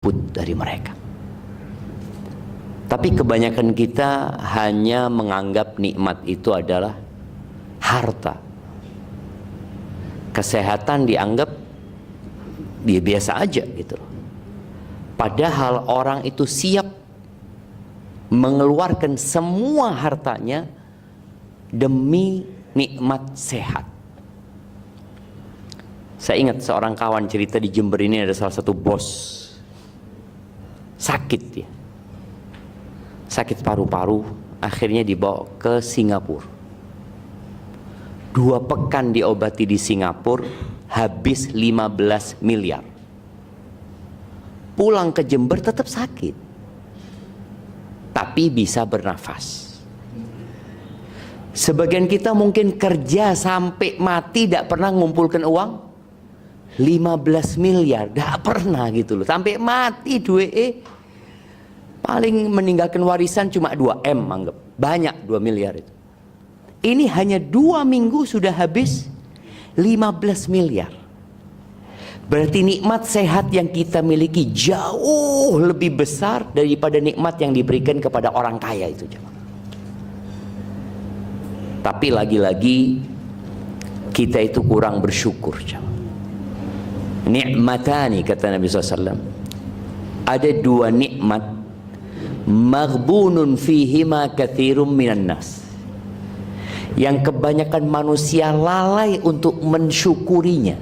put dari mereka. Tapi kebanyakan kita hanya menganggap nikmat itu adalah harta. Kesehatan dianggap dia biasa aja gitu loh. Padahal orang itu siap mengeluarkan semua hartanya demi nikmat sehat. Saya ingat seorang kawan cerita di Jember ini, ada salah satu bos sakit dia. Sakit paru-paru, akhirnya dibawa ke Singapura. 2 pekan diobati di Singapura, habis 15 miliar. Pulang ke Jember tetap sakit, tapi bisa bernafas. Sebagian kita mungkin kerja sampai mati tidak pernah ngumpulkan uang 15 miliar, tidak pernah gitu loh. Sampai mati paling meninggalkan warisan cuma 2M, anggap banyak 2 miliar itu. Ini hanya 2 minggu sudah habis 15 miliar. Berarti nikmat sehat yang kita miliki jauh lebih besar daripada nikmat yang diberikan kepada orang kaya itu. Tapi lagi-lagi kita itu kurang bersyukur. Ni'matani, kata Nabi SAW, ada 2 nikmat, maghbunun fihima katsirum minan nas, yang kebanyakan manusia lalai untuk mensyukurinya,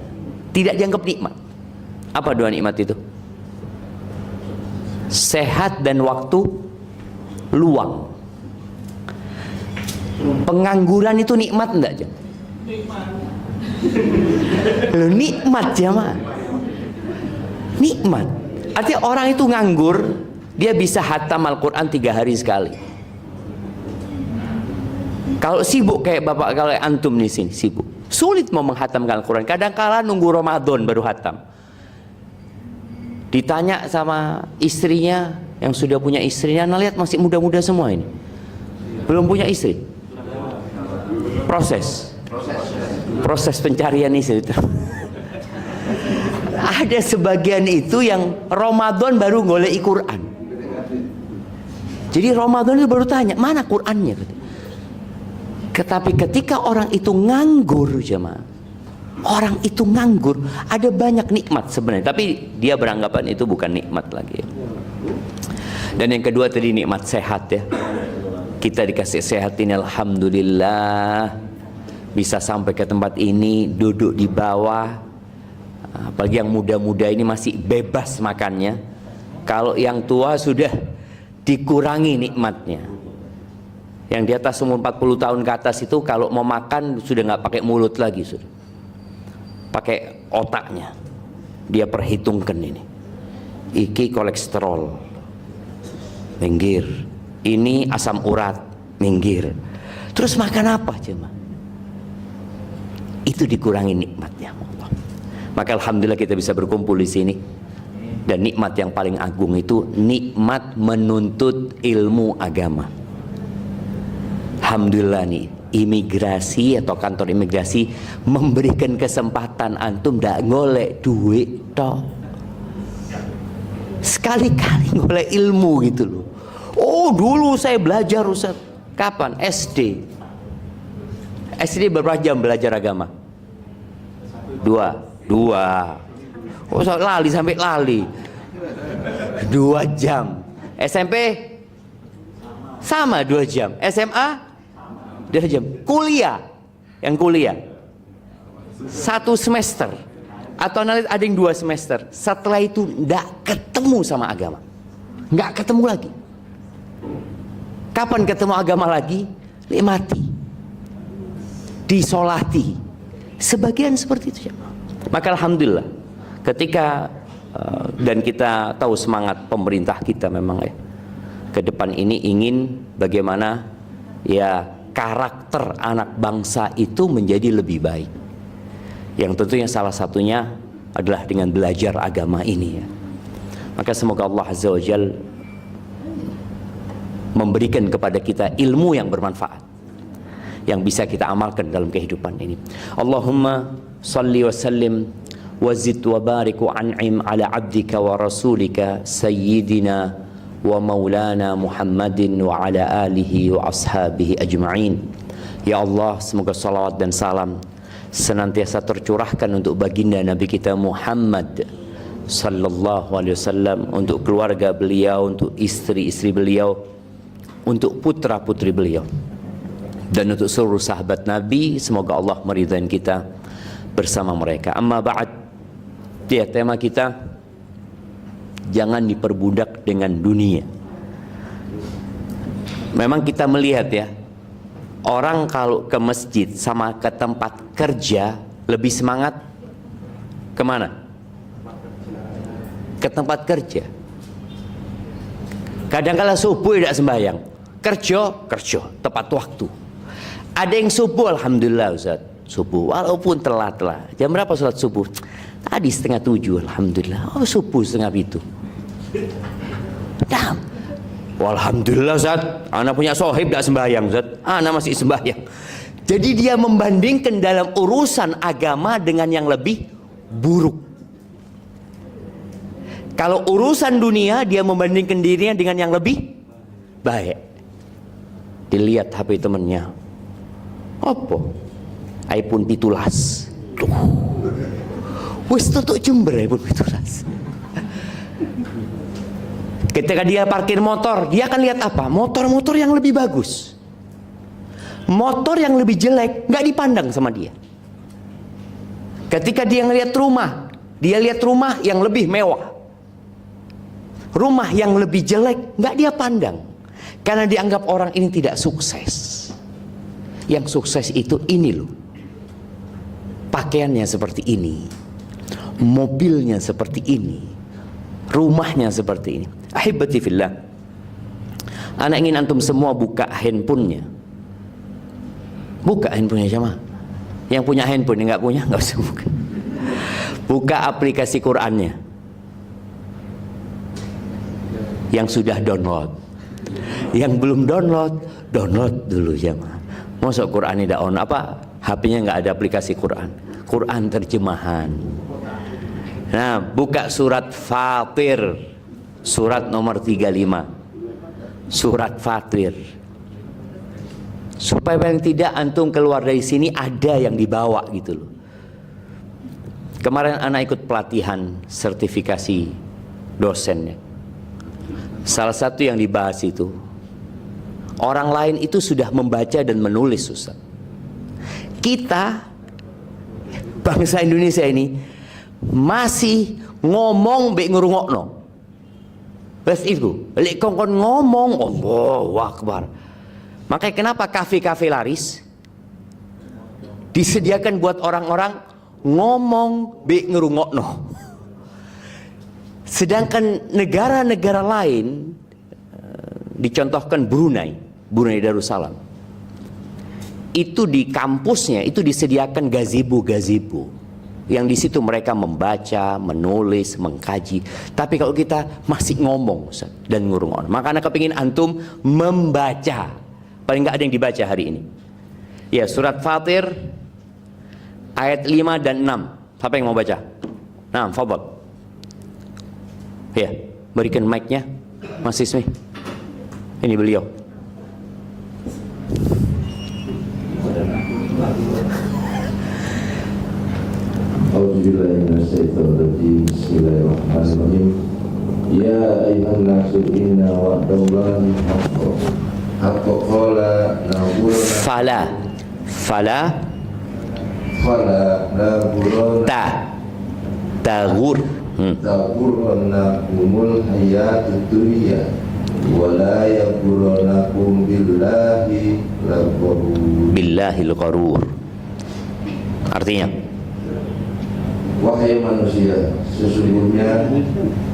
tidak dianggap nikmat. Apa 2 nikmat itu? Sehat dan waktu luang. Pengangguran itu nikmat enggak, Jam? Loh, nikmat, jamaah. Nikmat. Artinya orang itu nganggur, dia bisa hatam Al-Quran 3 hari sekali. Kalau sibuk kayak bapak, kalau antum di sini sibuk, sulit mau menghatamkan Al-Quran. Kadang-kala nunggu Ramadan baru hatam. Ditanya sama istrinya yang sudah punya istrinya, nah lihat masih muda-muda semua ini, belum punya istri. Proses pencarian istri itu. Ada sebagian itu yang Ramadan baru golek Quran. Jadi Ramadan itu baru tanya, mana Qurannya? Tetapi ketika orang itu nganggur, jemaah, orang itu nganggur, ada banyak nikmat sebenarnya, tapi dia beranggapan itu bukan nikmat lagi. Dan yang kedua tadi nikmat sehat ya. Kita dikasih sehat ini, alhamdulillah, bisa sampai ke tempat ini, duduk di bawah. Apalagi yang muda-muda ini masih bebas makannya. Kalau yang tua sudah dikurangi nikmatnya. Yang di atas umur 40 tahun ke atas itu kalau mau makan sudah nggak pakai mulut lagi, sudah pakai otaknya. Dia perhitungkan ini. Iki kolesterol, minggir. Ini asam urat, minggir. Terus makan apa, cuma? Itu dikurangi nikmatnya. Maka alhamdulillah kita bisa berkumpul di sini. Dan nikmat yang paling agung itu nikmat menuntut ilmu agama. Alhamdulillah nih, imigrasi atau kantor imigrasi memberikan kesempatan antum ndak ngolek duit toh. Sekali-kali ngolek ilmu gitu loh. Oh, dulu saya belajar, Ustaz. Kapan? SD. SD berapa jam belajar agama? 2. Oh, lali sampai lali. 2 jam. SMP sama 2 jam. SMA 2 jam. Kuliah, yang kuliah 1 semester atau nanti ada yang 2 semester. Setelah itu nggak ketemu sama agama, nggak ketemu lagi. Kapan ketemu agama lagi? Mati, disolati. Sebagian seperti itu ya. Maka alhamdulillah ketika dan kita tahu semangat pemerintah kita memang ya, ke depan ini ingin bagaimana ya karakter anak bangsa itu menjadi lebih baik. Yang tentunya salah satunya adalah dengan belajar agama ini ya. Maka semoga Allah Azza wa Jalla memberikan kepada kita ilmu yang bermanfaat yang bisa kita amalkan dalam kehidupan ini. Allahumma salli wa sallim wazid wa barik wa an'im ala abdika wa rasulika sayyidina wa maulana Muhammadin wa ala alihi wa ashabihi ajma'in. Ya Allah, semoga salawat dan salam senantiasa tercurahkan untuk baginda Nabi kita Muhammad sallallahu alaihi wasallam, untuk keluarga beliau, untuk istri-istri beliau, untuk putra-putri beliau, dan untuk seluruh sahabat Nabi. Semoga Allah meridai kita bersama mereka. Amma ba'd. Ya, tema kita, jangan diperbudak dengan dunia. Memang kita melihat ya, orang kalau ke masjid sama ke tempat kerja lebih semangat kemana? Ke tempat kerja. Kadang-kala subuh tidak sembahyang, kerja tepat waktu. Ada yang subuh, alhamdulillah Ustaz, subuh walaupun telat. Jam berapa sholat subuh? Tadi 6:30, alhamdulillah. Oh, subuh 6:30. Nah, alhamdulillah Ustaz, anak punya sohib tidak sembahyang Ustaz, anak masih sembahyang. Jadi dia membandingkan dalam urusan agama dengan yang lebih buruk. Kalau urusan dunia, dia membandingkan dirinya dengan yang lebih baik. Dilihat HP temannya, apa? iPhone 17. Wis tutuk Jember iPhone 17. Ketika dia parkir motor, dia akan lihat apa? Motor-motor yang lebih bagus. Motor yang lebih jelek nggak dipandang sama dia. Ketika dia ngelihat rumah, dia lihat rumah yang lebih mewah. Rumah yang lebih jelek nggak dia pandang, karena dianggap orang ini tidak sukses. Yang sukses itu ini loh, pakaiannya seperti ini, mobilnya seperti ini, rumahnya seperti ini. Ahibati fillah, anak ingin antum semua buka handphonenya. Buka handphonenya sama. Yang punya handphone, yang nggak punya nggak usah buka. Buka aplikasi Qur'annya. Yang sudah download, yang belum download, download dulu jamaah. Masuk Quran tidak on apa? HP-nya nggak ada aplikasi Quran. Quran terjemahan. Nah, buka surat Fatir, surat nomor 35. Surat Fatir. Supaya paling tidak antum keluar dari sini ada yang dibawa gitu loh. Kemarin anak ikut pelatihan sertifikasi dosennya. Salah satu yang dibahas itu, orang lain itu sudah membaca dan menulis, Ustaz. Kita bangsa Indonesia ini masih ngomong mbek ngrungokno. Wes itu, lek kongkon ngomong, Allahu Akbar. Makanya kenapa kafe-kafe laris disediakan buat orang-orang ngomong mbek ngrungokno. Sedangkan negara-negara lain, dicontohkan Brunei Darussalam, itu di kampusnya itu disediakan gazebo yang di situ mereka membaca, menulis, mengkaji. Tapi kalau kita masih ngomong Ustaz, dan ngurung-ngurung, maka anak kepingin antum membaca. Paling nggak ada yang dibaca hari ini. Ya, surat Fatir ayat 5 dan 6. Siapa yang mau baca? Nah, fadhal. Ya, berikan mic-nya Mas Ismi. Ini beliau. Bismillahirrahmanirrahim. Ya ayuhan nasu inna wa'dallahi haqqo. Haqqo qala nabulana. Fala nabulana. Tagur. Taghurranna umul hayatid dunya wala yaghurrannakum billahil gharur. Artinya, wahai manusia, sesungguhnya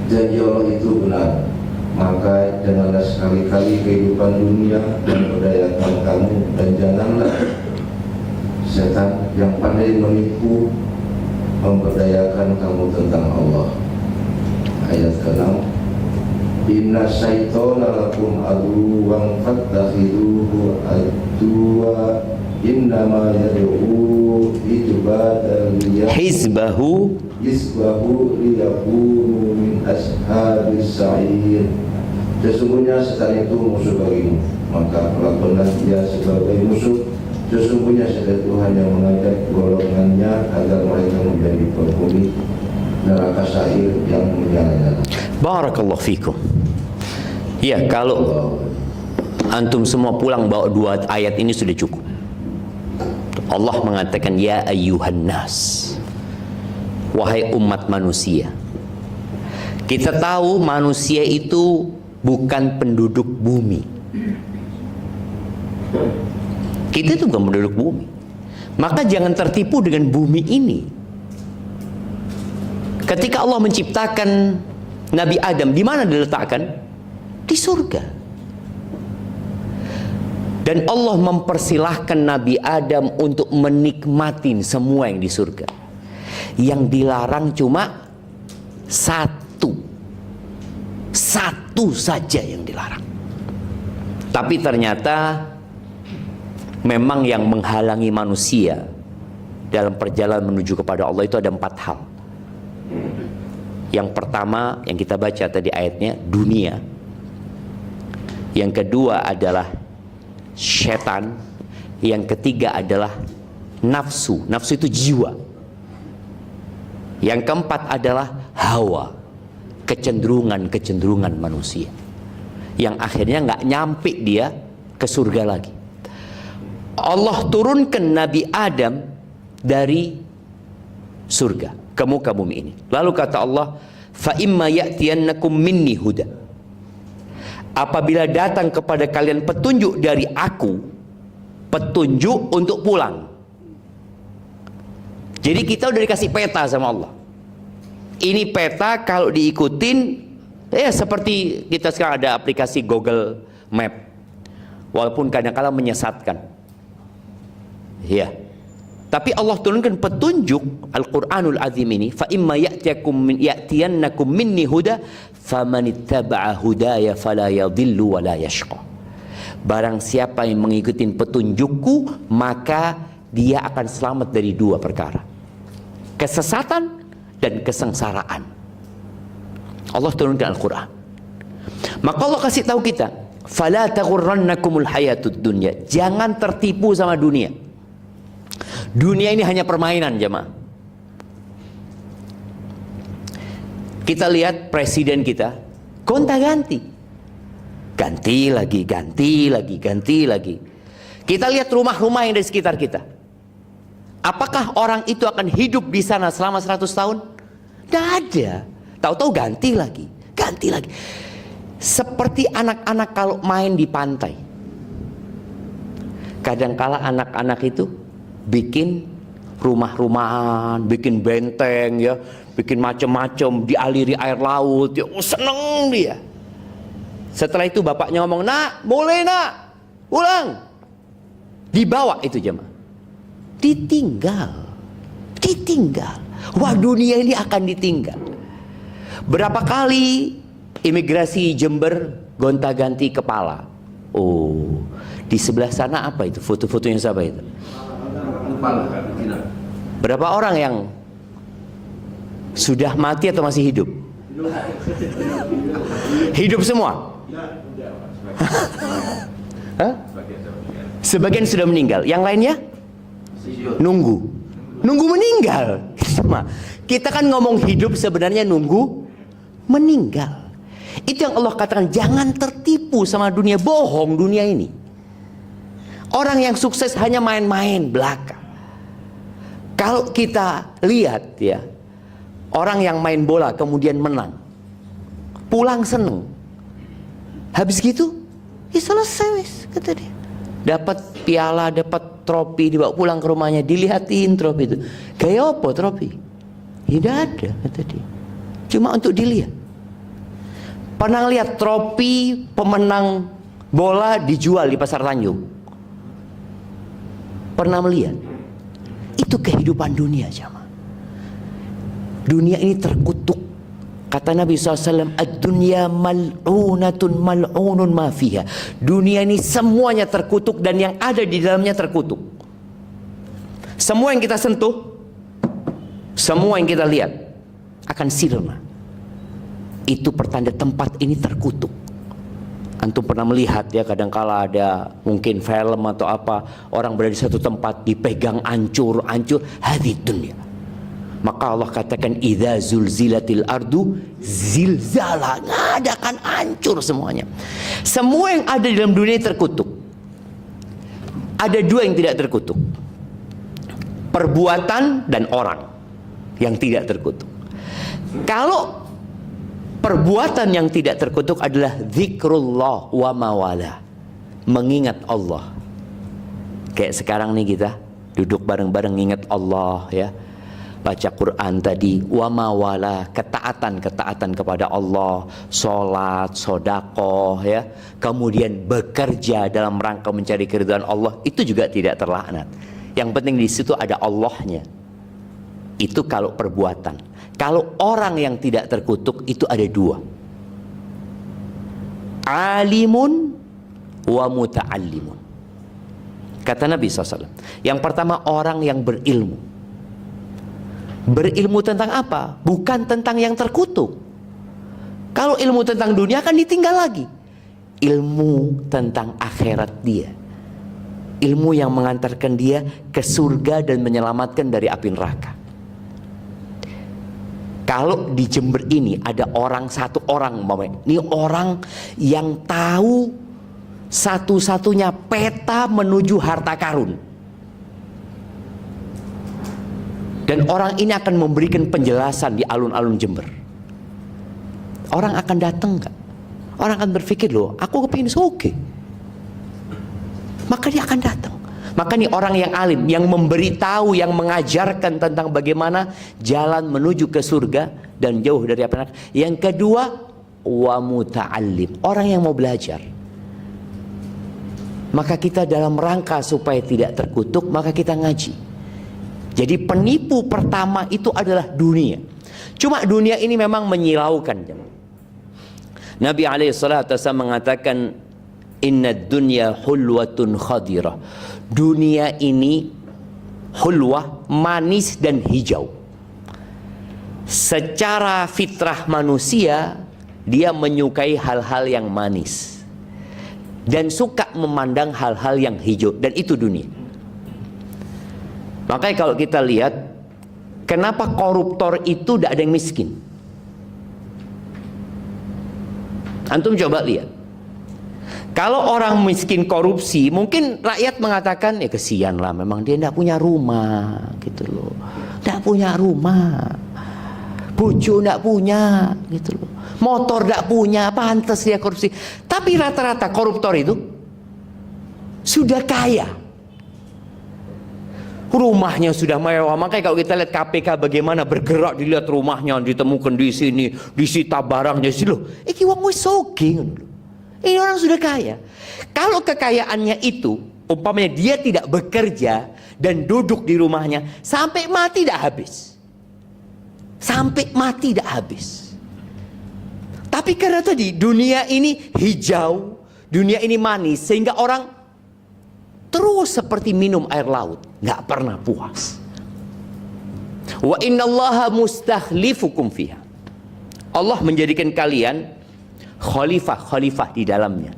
janji Allah itu benar, maka janganlah sekali-kali kehidupan dunia memberdayakan kamu, dan janganlah setan yang pandai menipu memberdayakan kamu tentang Allah. Ayat ke-6, inna syaitana lakum aduwwan fattakhiduhu aduwwa innama yad'u hizbahu isbahu liyakunu min ashabis sa'ir. Sesungguhnya setan itu musuh bagimu, maka lakukanlah dia sebagai musuh. Sesungguhnya setan itu hanya mengajak golongannya agar mereka menjadi penghuni neraka sa'ir yang menyala-nyala. Barakallahu fikum. Ya, kalau antum semua pulang bawa 2 ayat ini sudah cukup. Allah mengatakan ya ayyuhan nas, wahai umat manusia. Kita tahu manusia itu bukan penduduk bumi. Kita itu bukan penduduk bumi. Maka jangan tertipu dengan bumi ini. Ketika Allah menciptakan Nabi Adam, di mana diletakkan? Di surga. Dan Allah mempersilahkan Nabi Adam untuk menikmati semua yang di surga. Yang dilarang cuma satu saja yang dilarang. Tapi ternyata memang yang menghalangi manusia dalam perjalanan menuju kepada Allah itu ada 4 hal. Yang pertama yang kita baca tadi ayatnya, dunia. Yang kedua adalah setan. Yang ketiga adalah nafsu. Nafsu itu jiwa. Yang keempat adalah hawa, kecenderungan manusia, yang akhirnya nggak nyampe dia ke surga lagi. Allah turunkan Nabi Adam dari surga ke muka bumi ini. Lalu kata Allah, fa imma ya'tiyannakum minni huda. Apabila datang kepada kalian petunjuk dari aku, petunjuk untuk pulang. Jadi kita udah dikasih peta sama Allah. Ini peta kalau diikutin, ya seperti kita sekarang ada aplikasi Google Map, walaupun kadang-kala menyesatkan. Ya. Tapi Allah turunkan petunjuk Al-Quranul Azim ini, fa imma ya'tiyannakum minni huda famanittaba'a hudaya fala yadhillu wa la yashqa. Barang siapa yang mengikuti petunjukku, maka dia akan selamat dari 2 perkara. Kesesatan dan kesengsaraan. Allah turunkan Al-Quran. Maka Allah kasih tahu kita, fala taghurrannakumul hayatud dunya. Jangan tertipu sama dunia. Dunia ini hanya permainan, jemaah. Kita lihat presiden kita gonta-ganti, ganti lagi. Kita lihat rumah-rumah yang di sekitar kita. Apakah orang itu akan hidup di sana selama 100 tahun? Tidak ada. Tahu-tahu ganti lagi. Seperti anak-anak kalau main di pantai. Kadangkala anak-anak itu bikin rumah-rumahan, bikin benteng, ya, bikin macam-macam, dialiri air laut, ya, seneng dia. Setelah itu bapaknya ngomong, nak, boleh nak, pulang. Dibawa itu jemaah, ditinggal. Wah, dunia ini akan ditinggal. Berapa kali imigrasi Jember gonta-ganti kepala. Oh, di sebelah sana apa itu? Foto-fotonya siapa itu? Berapa orang yang sudah mati atau masih hidup? Hidup semua? Sebagian sudah meninggal. Yang lainnya? Nunggu meninggal. Kita kan ngomong hidup, sebenarnya nunggu meninggal. Itu yang Allah katakan, jangan tertipu sama dunia. Bohong dunia ini. Orang yang sukses hanya main-main belaka. Kalau kita lihat, ya, orang yang main bola kemudian menang, pulang seneng, habis gitu ya selesai, kata dia. Dapat piala, dapat trofi, dibawa pulang ke rumahnya, dilihatin trofi itu. Kayak apa trofi? Tidak ada, kata dia. Cuma untuk dilihat. Pernah lihat trofi pemenang bola dijual di Pasar Tanjung? Pernah melihat? Itu kehidupan dunia, jemaah. Dunia ini terkutuk. Kata Nabi SAW, ad-dunya mal'unatun mal'unun ma fiha. Dunia ini semuanya terkutuk dan yang ada di dalamnya terkutuk. Semua yang kita sentuh, semua yang kita lihat, akan sirna. Itu pertanda tempat ini terkutuk. Antum pernah melihat ya, kadangkala ada mungkin film atau apa, orang berada di satu tempat dipegang hancur, hadid dunia. Maka Allah katakan idza zulzilatil ardu zilzala, ngadakan hancur semuanya. Semua yang ada di dalam dunia terkutuk. Ada dua yang tidak terkutuk, perbuatan dan orang yang tidak terkutuk. Kalau perbuatan yang tidak terkutuk adalah zikrullah wa mawala, mengingat Allah. Kayak sekarang nih kita duduk bareng-bareng ingat Allah ya, baca Quran tadi, wa mawala, ketaatan kepada Allah, sholat, sodakoh ya, kemudian bekerja dalam rangka mencari keridhaan Allah, itu juga tidak terlaknat. Yang penting di situ ada Allahnya. Itu kalau perbuatan. Kalau orang yang tidak terkutuk itu ada dua, alimun wa muta'allimun. Kata Nabi SAW, yang pertama orang yang berilmu. Berilmu tentang apa? Bukan tentang yang terkutuk. Kalau ilmu tentang dunia kan ditinggal lagi. Ilmu tentang akhirat dia, ilmu yang mengantarkan dia ke surga dan menyelamatkan dari api neraka. Kalau di Jember ini ada satu orang, ini orang yang tahu satu-satunya peta menuju harta karun. Dan orang ini akan memberikan penjelasan di alun-alun Jember. Orang akan datang gak? Orang akan berpikir, loh aku kepingin soge, maka dia akan datang. Maka nih orang yang alim, yang memberitahu, yang mengajarkan tentang bagaimana jalan menuju ke surga dan jauh dari api neraka. Yang kedua, wa muta'allim, orang yang mau belajar. Maka kita dalam rangka supaya tidak terkutuk, maka kita ngaji. Jadi penipu pertama itu adalah dunia. Cuma dunia ini memang menyilaukan. Nabi SAW mengatakan, inna dunya hulwatun khadirah. Dunia ini hulwah, manis dan hijau. Secara fitrah manusia, dia menyukai hal-hal yang manis dan suka memandang hal-hal yang hijau, dan itu dunia. Makanya kalau kita lihat, kenapa koruptor itu tidak ada yang miskin? Antum coba lihat. Kalau orang miskin korupsi, mungkin rakyat mengatakan, ya kesian lah, memang dia tidak punya rumah, gitu loh. Tidak punya rumah, bojo tidak punya, gitu loh. Motor tidak punya, pantas dia korupsi. Tapi rata-rata koruptor itu sudah kaya, rumahnya sudah mewah. Makanya kalau kita lihat KPK bagaimana bergerak, dilihat rumahnya ditemukan di sini, disita barangnya sih loh. Iki wong wis sugih. Ini orang sudah kaya. Kalau kekayaannya itu, umpamanya dia tidak bekerja dan duduk di rumahnya sampai mati tidak habis. Sampai mati tidak habis. Tapi karena tadi dunia ini hijau, dunia ini manis, sehingga orang terus seperti minum air laut, nggak pernah puas. Wa innallaha mustakhlifukum fiha. Allah menjadikan kalian khalifah di dalamnya.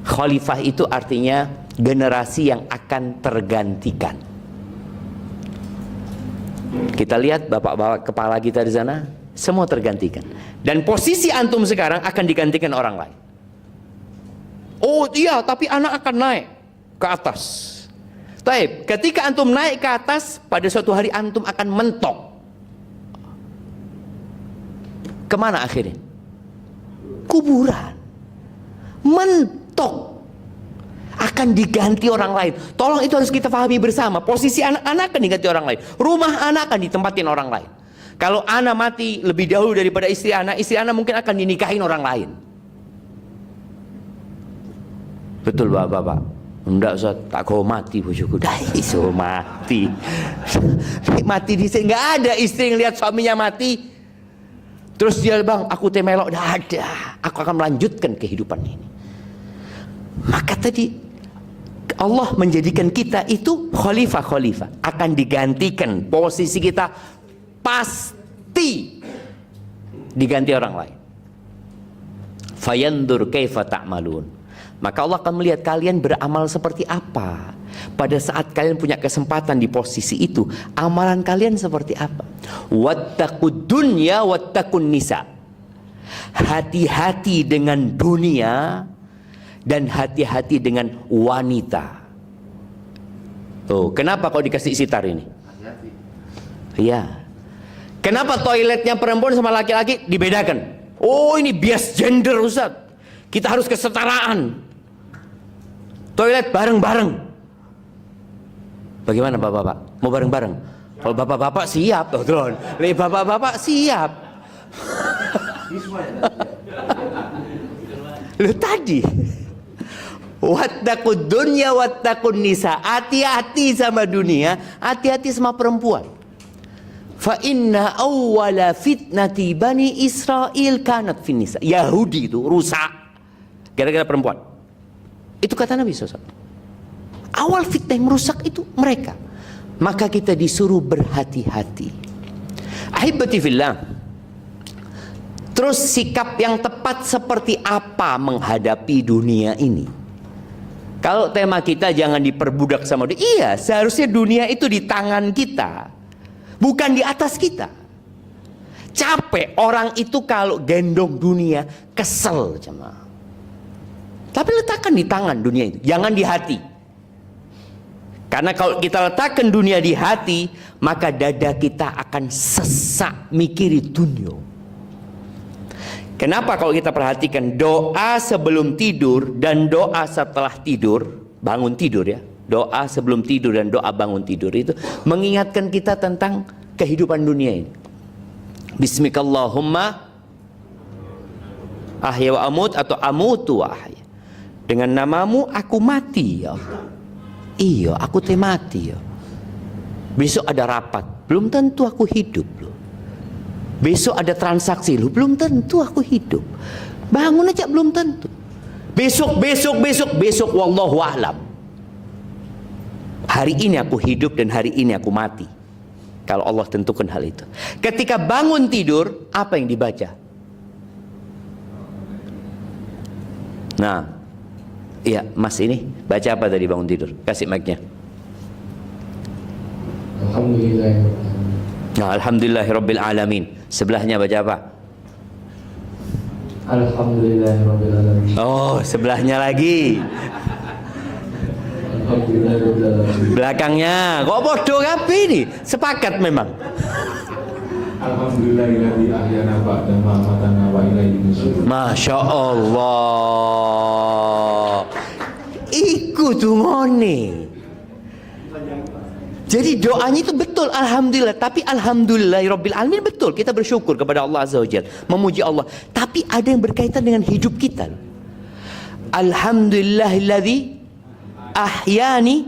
Khalifah itu artinya generasi yang akan tergantikan. Kita lihat bapak-bapak kepala kita di sana, semua tergantikan. Dan posisi antum sekarang akan digantikan orang lain. Oh iya, tapi anak akan naik ke atas. Taib, ketika antum naik ke atas, pada suatu hari antum akan mentok. Kemana akhirnya? Kuburan. Mentok. Akan diganti orang lain. Tolong itu harus kita pahami bersama. Posisi anak-anak akan diganti orang lain. Rumah anak akan ditempatin orang lain. Kalau anak mati lebih dahulu daripada istri anak mungkin akan dinikahin orang lain. Betul bapak-bapak? Enggak, Ustaz, tak kau mati bojoku. Dah iso mati. Mati di sini enggak ada istri yang lihat suaminya mati. Terus dia, bang, aku temelok, dah ada. Aku akan melanjutkan kehidupan ini. Maka tadi Allah menjadikan kita itu khalifah. Akan digantikan. Posisi kita pasti pasti diganti orang lain. Fayandur kaifa ta'malun. Maka Allah akan melihat kalian beramal seperti apa. Pada saat kalian punya kesempatan di posisi itu, amalan kalian seperti apa? Wattaqud dunya wattaqun nisa. Hati-hati dengan dunia dan hati-hati dengan wanita. Tuh, kenapa kau dikasih sitar ini? Iya. Kenapa toiletnya perempuan sama laki-laki dibedakan? Oh, ini bias gender, Ustaz. Kita harus kesetaraan. Toilet bareng-bareng. Bagaimana bapak-bapak? Mau bareng-bareng? Kalau bapak-bapak siap, Tuhan. Bapak-bapak siap. Lu tadi. Wattaqud dunya wattaqun nisa. Hati-hati sama dunia, hati-hati sama perempuan. Fa inna awwala fitnati bani Israel kanat fin nisa. Yahudi itu rusak gara-gara perempuan. Itu kata Nabi SAW. Awal fitnah yang merusak itu mereka. Maka kita disuruh berhati-hati. Ahibati fillah. Terus sikap yang tepat seperti apa menghadapi dunia ini? Kalau tema kita jangan diperbudak sama dunia. Iya, seharusnya dunia itu di tangan kita, bukan di atas kita. Capek orang itu kalau gendong dunia, kesel jemaah. Tapi letakkan di tangan dunia itu, jangan di hati. Karena kalau kita letakkan dunia di hati, maka dada kita akan sesak mikiri dunia. Kenapa kalau kita perhatikan doa sebelum tidur dan doa setelah tidur, bangun tidur ya. Doa sebelum tidur dan doa bangun tidur itu mengingatkan kita tentang kehidupan dunia ini. Bismikallahumma ahya wa amut atau amutu wa ahya. Dengan namamu aku mati ya Allah. Iya, aku mati ya. Besok ada rapat, belum tentu aku hidup loh. Besok ada transaksi, loh belum tentu aku hidup. Bangun aja belum tentu. Besok wallahu a'lam. Hari ini aku hidup dan hari ini aku mati. Kalau Allah tentukan hal itu. Ketika bangun tidur, apa yang dibaca? Nah, iya Mas ini baca apa tadi bangun tidur? Kasih mic-nya. Alhamdulillahirabbil alamin. Sebelahnya baca apa? Alhamdulillahirabbil alamin. Oh, sebelahnya lagi. Belakangnya kok bodoh kabeh ini? Sepakat memang. Alhamdulillahilladzi ahyana ba'da ma amatana wa ilaihi nusyur. Masya Allah. Iku dungone. Jadi doanya itu betul, alhamdulillah. Tapi alhamdulillahirabbil alamin betul. Kita bersyukur kepada Allah Azza wa Jalla, memuji Allah. Tapi ada yang berkaitan dengan hidup kita. Alhamdulillahilladzi ahyani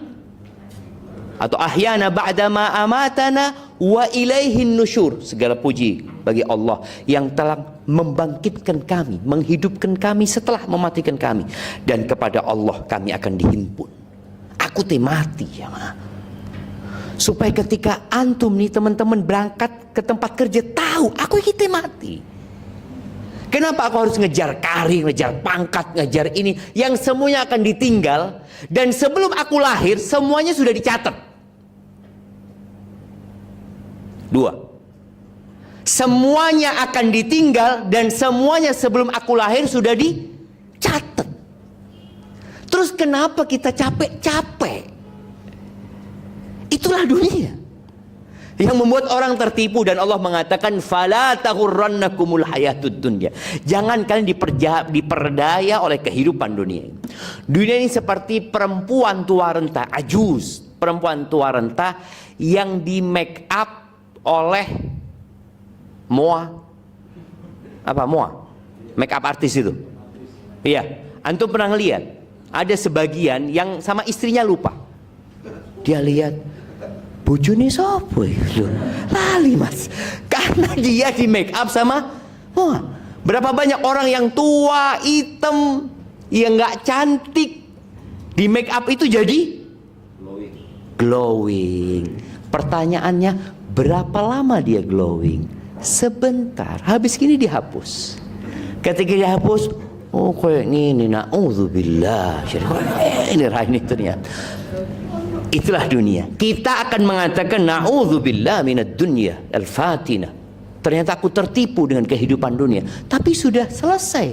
atau ahyana ba'da ma amatana wa ilaihin nusyur. Segala puji bagi Allah yang telah membangkitkan kami, menghidupkan kami setelah mematikan kami, dan kepada Allah kami akan dihimpun. Aku mati ya ma. Supaya ketika antum nih teman-teman berangkat ke tempat kerja tahu aku kita mati. Kenapa aku harus ngejar karir, ngejar pangkat, ngejar ini yang semuanya akan ditinggal, dan sebelum aku lahir semuanya sudah dicatat. Dua. Semuanya akan ditinggal dan semuanya sebelum aku lahir sudah dicatat. Terus kenapa kita capek-capek? Itulah dunia yang membuat orang tertipu, dan Allah mengatakan fala taghurrannakumul hayatud dunya. Jangan kalian diperdaya oleh kehidupan dunia ini. Dunia ini seperti perempuan tua renta, ajuz, perempuan tua renta yang di make up oleh Moa. Apa Moa? Make up artis itu. Iya, antum pernah ngeliat ada sebagian yang sama istrinya lupa. Dia lihat bojone sapa itu? Lali Mas. Karena dia di make up sama wah, berapa banyak orang yang tua, hitam, yang nggak cantik di make up itu jadi glowing. Pertanyaannya, berapa lama dia glowing? sebentar, habis gini dihapus. Ketika dihapus, oh kayak ini, na'udzubillah, ini ternyata. Itulah dunia. Kita akan mengatakan na'udzubillah minad dunya al-fatinah. Ternyata aku tertipu dengan kehidupan dunia. Tapi sudah selesai.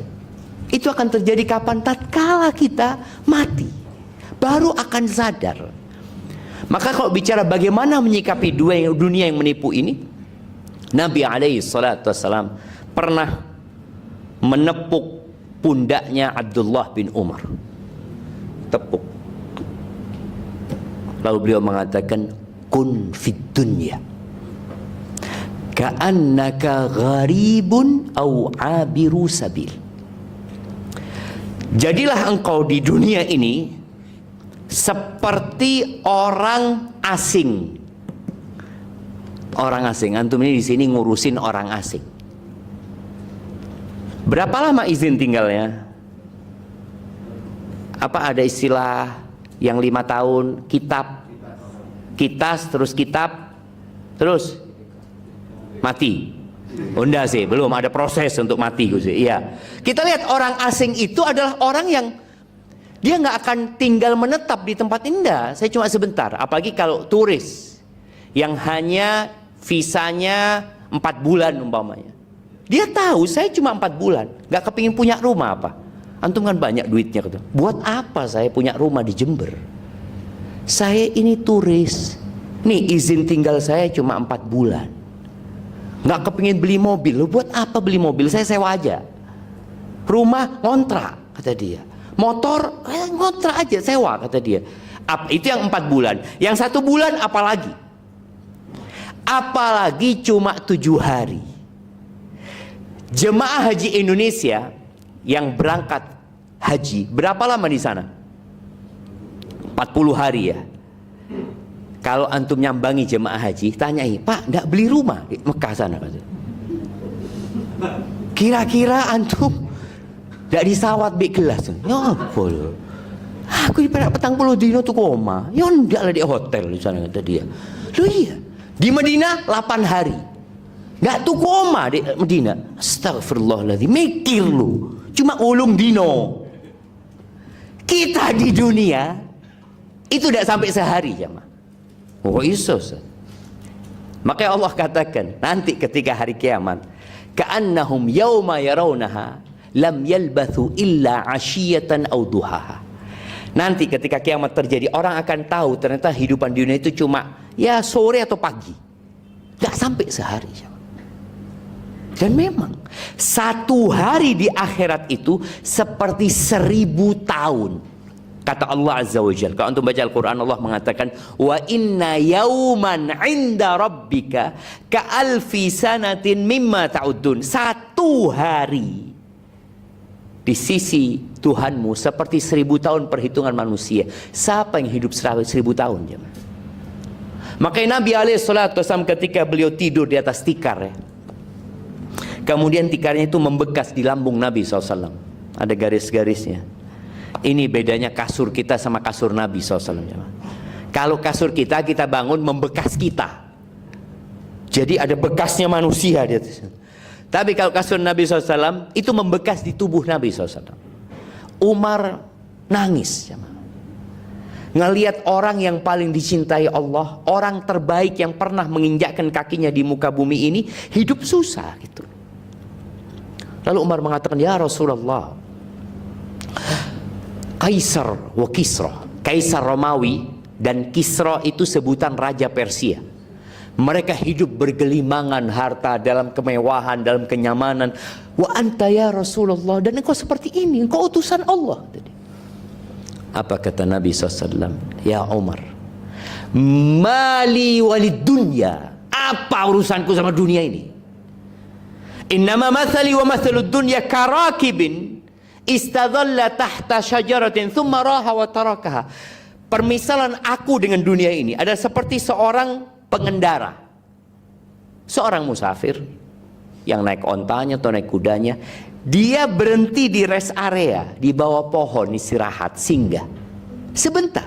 Itu akan terjadi kapan? Tatkala kita mati, baru akan sadar. Maka kalau bicara bagaimana menyikapi dunia yang menipu ini, Nabi alaihi salatu wassalam pernah menepuk pundaknya Abdullah bin Umar. Tepuk. Lalu beliau mengatakan, kun fid dunya ka'annaka gharibun aw abiru sabil. Jadilah engkau di dunia ini seperti orang asing. Orang asing, antum ini di sini ngurusin orang asing. Berapa lama izin tinggalnya? Apa ada istilah yang 5 tahun, kitas terus kitab terus mati? Oh enggak sih, belum ada proses untuk mati sih. Iya. Kita lihat orang asing itu adalah orang yang dia nggak akan tinggal menetap di tempat indah. Saya cuma sebentar. Apalagi kalau turis yang hanya visanya 4 bulan umpamanya. Dia tahu saya cuma 4 bulan, nggak kepingin punya rumah apa. Antum kan banyak duitnya gitu. Buat apa saya punya rumah di Jember? Saya ini turis. Nih izin tinggal saya cuma 4 bulan. Nggak kepingin beli mobil. Loh, buat apa beli mobil? Saya sewa aja. Rumah ngontrak, kata dia. Motor ngontrak aja, sewa, kata dia. Itu yang 4 bulan. Yang 1 bulan apalagi? Apalagi cuma 7 hari. Jemaah haji Indonesia yang berangkat haji berapa lama di sana? 40 hari ya. Kalau antum nyambangi jemaah haji, tanyai, Pak, enggak beli rumah di Mekah sana? Kira-kira antum enggak disawat bik gelas? Ya apa loh? Aku di petang puluh dino tuh koma. Ya enggak lah di hotel di sana, kata dia. Loh iya, di Madinah 8 hari. Enggak tuh koma di Madinah. Astagfirullahaladzim, mikir lu. Cuma ulung dino. Kita di dunia itu tidak sampai sehari jemaah. Oh iso. Makanya Allah katakan nanti ketika hari kiamat, ka'annahum yauma yarawnaha lam yalbathu illa 'ashiyatan aw duhaha. Nanti ketika kiamat terjadi, orang akan tahu ternyata hidupan dunia itu cuma ya sore atau pagi. Enggak sampai sehari. Dan memang 1 hari di akhirat itu seperti 1000 tahun. Kata Allah Azza wa Jalla. Kalau antum baca Al-Quran, Allah mengatakan, wa inna yawman inda rabbika ka'alfi sanatin mimma ta'udun. 1 hari di sisi Tuhanmu seperti 1000 tahun perhitungan manusia. Siapa yang hidup 1000 tahun? Makanya Nabi SAW ketika beliau tidur di atas tikar ya, kemudian tikarnya itu membekas di lambung Nabi SAW. Ada garis-garisnya. Ini bedanya kasur kita sama kasur Nabi SAW. Kalau kasur kita bangun membekas kita. Jadi ada bekasnya manusia di atas. Tapi kalau kasur Nabi SAW itu membekas di tubuh Nabi SAW. Umar nangis. Ngelihat orang yang paling dicintai Allah, orang terbaik yang pernah menginjakkan kakinya di muka bumi ini, hidup susah gitu. Lalu Umar mengatakan, ya Rasulullah, Kaisar wa Kisra, Kaisar Romawi dan Kisra itu sebutan Raja Persia. Mereka hidup bergelimangan harta, dalam kemewahan, dalam kenyamanan. Wa anta ya Rasulullah, dan engkau seperti ini, engkau utusan Allah. Apa kata Nabi SAW? Ya Umar, mali walid dunya, apa urusanku sama dunia ini? Innama mathali wa mathalud dunya karakibin istadhalla tahta syajaratin thumma raha wa tarakaha. Permisalan aku dengan dunia ini adalah seperti seorang pengendara, seorang musafir yang naik ontanya atau naik kudanya. Dia berhenti di rest area, di bawah pohon istirahat, singgah sebentar.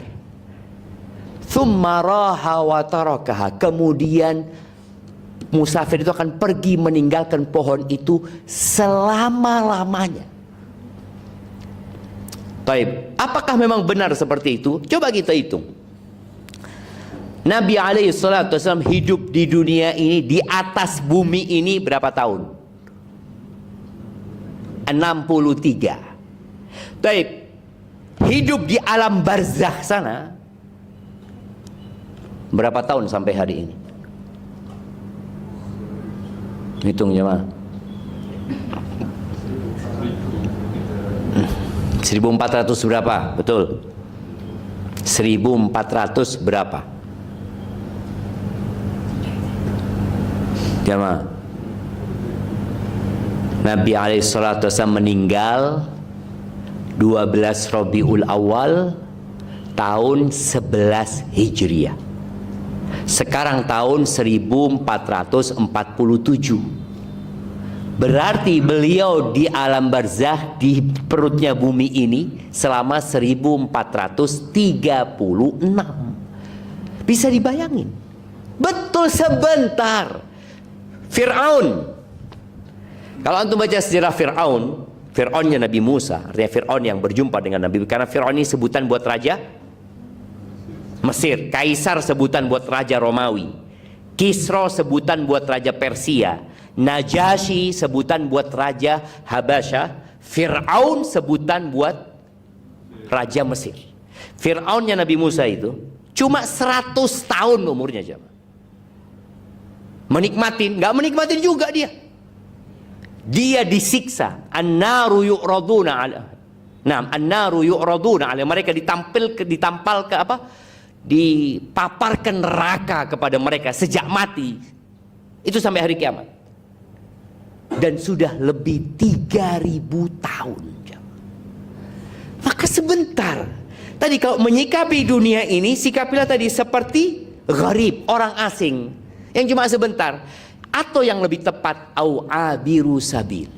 Thumma raha wa tarakaha, kemudian musafir itu akan pergi meninggalkan pohon itu selama-lamanya. Baik, apakah memang benar seperti itu? Coba kita hitung. Nabi SAW hidup di dunia ini, di atas bumi ini berapa tahun? 63. Baik, hidup di alam barzakh sana berapa tahun sampai hari ini? Hitung jemaah. 1400 berapa? Betul. 1400 berapa? Jemaah. Nabi SAW meninggal 12 Rabiul Awal tahun 11 Hijriah. Sekarang tahun 1447. Berarti beliau di alam barzakh, di perutnya bumi ini selama 1436. Bisa dibayangin? Betul, sebentar. Fir'aun. Kalau antum baca sejarah Fir'aun, Fir'aunnya Nabi Musa, artinya Fir'aun yang berjumpa dengan Nabi, karena Fir'aun ini sebutan buat raja Mesir, Kaisar sebutan buat raja Romawi, Kisra sebutan buat raja Persia, Najasyi sebutan buat raja Habasyah, Fir'aun sebutan buat raja Mesir. Fir'aunnya Nabi Musa itu cuma 100 tahun umurnya, jemaah. Menikmatin, nggak menikmatin juga dia. Dia disiksa. An-naru yu'raduna 'ala. Naam, an-naru yu'raduna 'ala. Mereka ditampal ke apa? Dipaparkan neraka kepada mereka sejak mati. Itu sampai hari kiamat. Dan sudah lebih 3000 tahun. Maka sebentar. Tadi kalau menyikapi dunia ini, sikapilah tadi seperti gharib, orang asing yang cuma sebentar. Atau yang lebih tepat, au abiru sabil.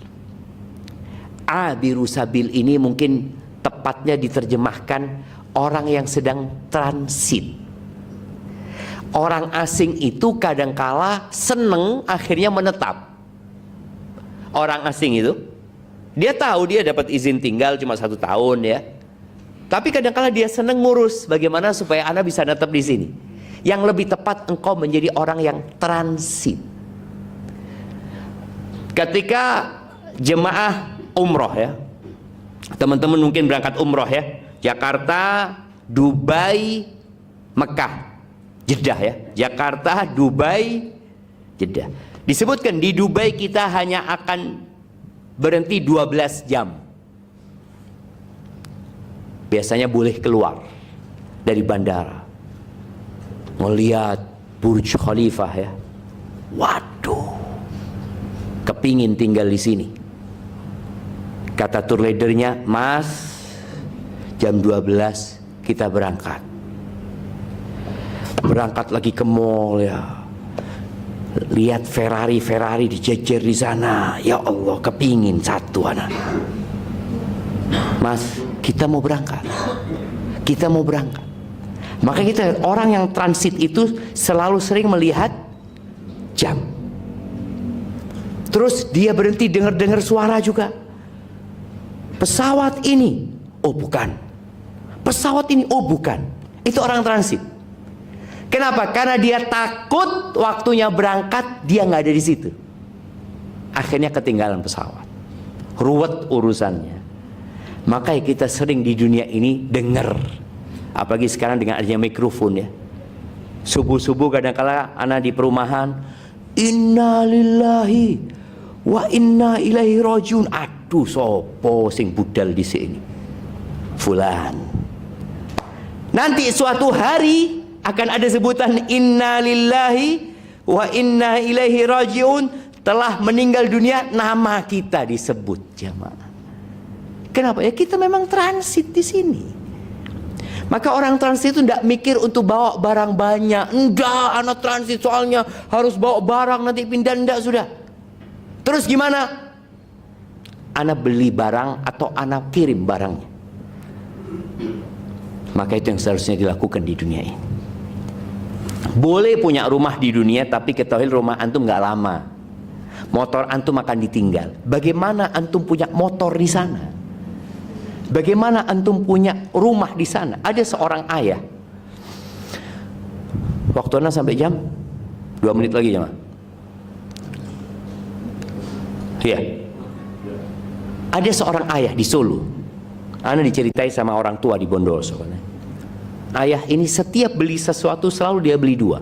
Abiru sabil ini mungkin tepatnya diterjemahkan orang yang sedang transit. Orang asing itu kadangkala seneng akhirnya menetap. Orang asing itu, dia tahu dia dapat izin tinggal cuma 1 tahun ya. Tapi kadangkala dia seneng ngurus bagaimana supaya Anda bisa tetap di sini. Yang lebih tepat, engkau menjadi orang yang transit. Ketika jemaah umroh ya, teman-teman mungkin berangkat umroh ya, Jakarta, Dubai, Mekah, Jeddah ya, Jakarta, Dubai, Jeddah. Disebutkan di Dubai kita hanya akan berhenti 12 jam. Biasanya boleh keluar dari bandara, melihat Burj Khalifah ya. Waduh, kepingin tinggal di sini. Kata tour leadernya, Mas, jam 12 kita berangkat. Berangkat lagi ke mall ya. Lihat Ferrari dijejer di sana. Ya Allah, kepingin satu anak. Mas, kita mau berangkat. Kita mau berangkat. Maka kita, orang yang transit itu selalu sering melihat jam. Terus dia berhenti dengar suara juga. Pesawat ini, oh bukan. Pesawat ini, oh bukan. Itu orang transit. Kenapa? Karena dia takut waktunya berangkat dia nggak ada di situ. Akhirnya ketinggalan pesawat. Ruwet urusannya. Makanya kita sering di dunia ini dengar, apalagi sekarang dengan adanya mikrofon ya. Subuh-subuh kadang-kala anak di perumahan, Inna lillahi wa inna ilaihi rajiun. Aduh, sopo sing budal di sini? Fulan. Nanti suatu hari akan ada sebutan Inna lillahi wa inna ilaihi rajiun, telah meninggal dunia, nama kita disebut, jamaah. Kenapa? Ya kita memang transit di sini. Maka orang transit itu tidak mikir untuk bawa barang banyak. Enggak, anak transit soalnya harus bawa barang nanti pindah, enggak, sudah. Terus gimana? Anak beli barang atau anak kirim barangnya. Maka itu yang seharusnya dilakukan di dunia ini. Boleh punya rumah di dunia, tapi ketahui rumah antum nggak lama. Motor antum akan ditinggal. Bagaimana antum punya motor di sana? Bagaimana antum punya rumah di sana? Ada seorang ayah. Waktunya sampai jam 2 menit lagi jemaah. Iya. Ada seorang ayah di Solo. Ana diceritai sama orang tua di Bondowoso. Ayah ini setiap beli sesuatu selalu dia beli 2.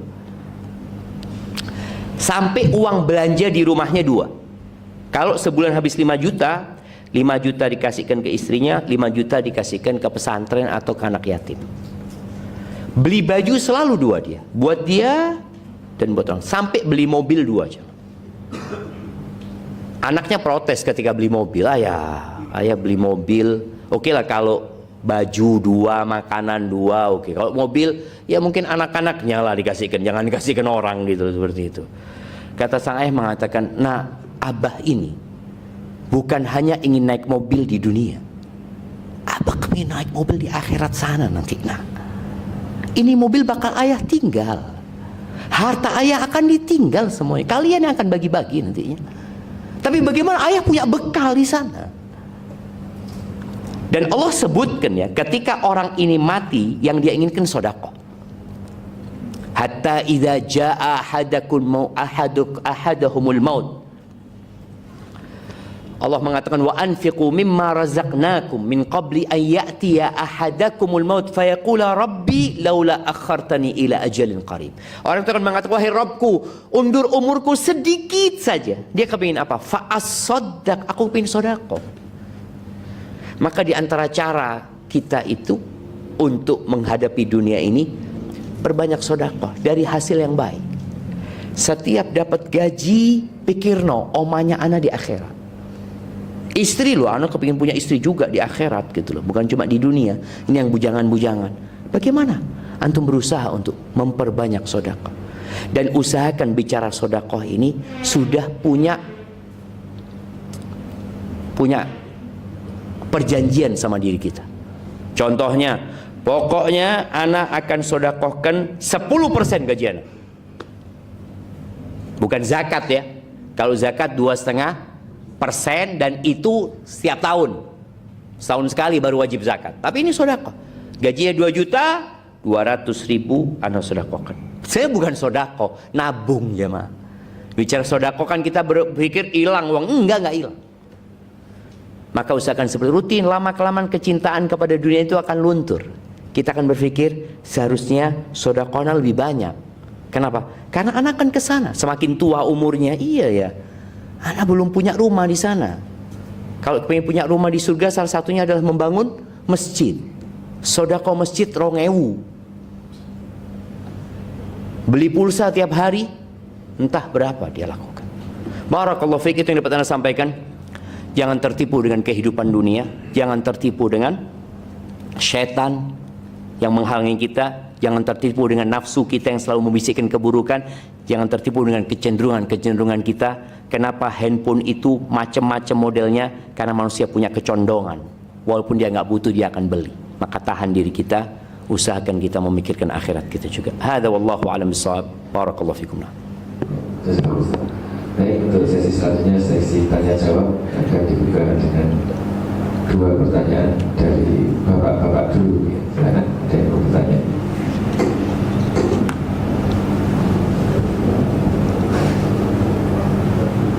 Sampai uang belanja di rumahnya 2. Kalau sebulan habis 5 juta, 5 juta dikasihkan ke istrinya, 5 juta dikasihkan ke pesantren atau ke anak yatim. Beli baju selalu 2 dia, buat dia dan buat orang. Sampai beli mobil 2 aja. Anaknya protes ketika beli mobil. Ayah beli mobil, oke lah kalau baju 2, makanan 2, oke. Kalau mobil, ya mungkin anak-anaknya lah dikasihkan, jangan dikasihkan orang gitu, seperti itu. Kata sang ayah mengatakan, nah abah ini bukan hanya ingin naik mobil di dunia, abah ingin naik mobil di akhirat sana nanti. Nah, ini mobil bakal ayah tinggal, harta ayah akan ditinggal semuanya, kalian yang akan bagi-bagi nantinya. Tapi bagaimana ayah punya bekal di sana? Dan Allah sebutkan ya, ketika orang ini mati, yang dia inginkan sedekah. Hatta idza jaa ahadahumul maut. Allah mengatakan wa anfiqu mimma razaqnakum min qabli an ya'tiya ahadakumul maut fayaqula rabbi laula akhartani ila ajalin qarib. Orang itu akan mengatakan, wahai Rabbku, undur umurku sedikit saja. Dia kepingin apa? Fa as-saddaq, aku pengen sedekah. Maka di antara cara kita itu untuk menghadapi dunia ini, perbanyak sedekah dari hasil yang baik. Setiap dapat gaji, pikirno omanya ana di akhirat. Istri loh, ana kepingin punya istri juga di akhirat gitu loh, bukan cuma di dunia. Ini yang bujangan-bujangan. Bagaimana antum berusaha untuk memperbanyak sedekah? Dan usahakan bicara sedekah ini sudah punya perjanjian sama diri kita. Contohnya, pokoknya anak akan sedekahkan 10% gaji anak. Bukan zakat ya. Kalau zakat 2,5%, dan itu setiap tahun. Setahun sekali baru wajib zakat. Tapi ini sedekah. Gajinya 2 juta, 200.000 anak sedekahkan. Saya bukan sedekah, nabung jemaah. Bicara sedekah kan kita berpikir hilang uang. Enggak hilang. Maka usahakan seperti rutin, lama-kelamaan kecintaan kepada dunia itu akan luntur. Kita akan berpikir seharusnya sedekahnya lebih banyak. Kenapa? Karena anak akan ke sana. Semakin tua umurnya, iya ya. Anak belum punya rumah di sana. Kalau pengen punya rumah di surga, salah satunya adalah membangun masjid. Sedekah masjid 2.000. Beli pulsa tiap hari, entah berapa dia lakukan. Barakallahu fiik, itu yang dapat Anda sampaikan. Jangan tertipu dengan kehidupan dunia, jangan tertipu dengan syaitan yang menghalangi kita, jangan tertipu dengan nafsu kita yang selalu membisikkan keburukan, jangan tertipu dengan kecenderungan kita. Kenapa handphone itu macam-macam modelnya? Karena manusia punya kecondongan, walaupun dia nggak butuh dia akan beli. Maka tahan diri kita, usahakan kita memikirkan akhirat kita juga. Hadza wallahu a'lam bissawab. Barakallahu fikum. Baik, untuk sesi selanjutnya, sesi tanya jawab akan dibuka dengan 2 pertanyaan dari bapak-bapak dulu. Silakan, ada yang mau bertanya.